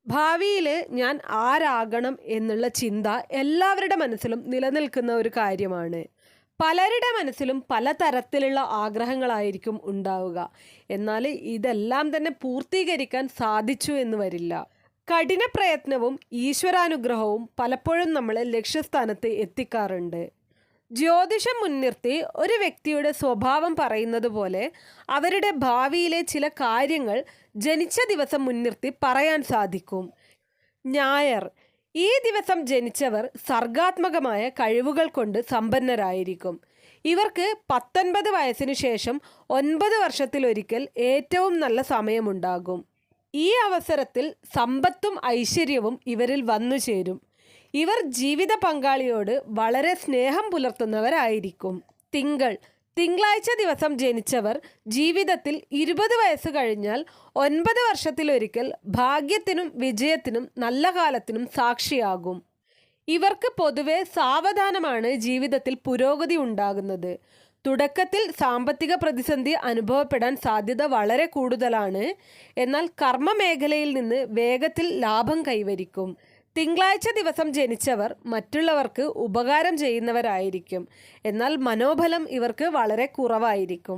ഭാവിയിൽ ഞാൻ ആരാകണം എന്നുള്ള ചിന്ത എല്ലാവരുടെ മനസ്സിലും നിലനിൽക്കുന്ന ഒരു കാര്യമാണ്. പലരുടെ മനസ്സിലും പലതരത്തിലുള്ള ആഗ്രഹങ്ങളായിരിക്കും ഉണ്ടാവുക. എന്നാൽ ഇതെല്ലാം തന്നെ പൂർത്തീകരിക്കാൻ സാധിച്ചു എന്ന് വരില്ല. കഠിന പ്രയത്നവും ഈശ്വരാനുഗ്രഹവും പലപ്പോഴും നമ്മളെ ലക്ഷ്യസ്ഥാനത്ത് എത്തിക്കാറുണ്ട്. ജ്യോതിഷം മുൻനിർത്തി ഒരു വ്യക്തിയുടെ സ്വഭാവം പറയുന്നത് പോലെ അവരുടെ ഭാവിയിലെ ചില കാര്യങ്ങൾ ജനിച്ച ദിവസം മുൻനിർത്തി പറയാൻ സാധിക്കും. ഞായർ, ഈ ദിവസം ജനിച്ചവർ സർഗാത്മകമായ കഴിവുകൾ കൊണ്ട് സമ്പന്നരായിരിക്കും. ഇവർക്ക് 19 വയസ്സിനു ശേഷം 9 വർഷത്തിലൊരിക്കൽ ഏറ്റവും നല്ല സമയമുണ്ടാകും. ഈ അവസരത്തിൽ സമ്പത്തും ഐശ്വര്യവും ഇവരിൽ വന്നു ചേരും. ഇവർ ജീവിത പങ്കാളിയോട് വളരെ സ്നേഹം പുലർത്തുന്നവരായിരിക്കും. തിങ്കളാഴ്ച ദിവസം ജനിച്ചവർ ജീവിതത്തിൽ 20 വയസ്സ് കഴിഞ്ഞാൽ 9 വർഷത്തിലൊരിക്കൽ ഭാഗ്യത്തിനും വിജയത്തിനും നല്ല കാലത്തിനും സാക്ഷിയാകും. ഇവർക്ക് പൊതുവെ സാവധാനമാണ് ജീവിതത്തിൽ പുരോഗതി ഉണ്ടാകുന്നത്. തുടക്കത്തിൽ സാമ്പത്തിക പ്രതിസന്ധി അനുഭവപ്പെടാൻ സാധ്യത വളരെ കൂടുതലാണ്. എന്നാൽ കർമ്മ മേഖലയിൽ നിന്ന് വേഗത്തിൽ ലാഭം കൈവരിക്കും. തിങ്കളാഴ്ച ദിവസം ജനിച്ചവർ മറ്റുള്ളവർക്ക് ഉപകാരം ചെയ്യുന്നവരായിരിക്കും. എന്നാൽ മനോബലം ഇവർക്ക് വളരെ കുറവായിരിക്കും.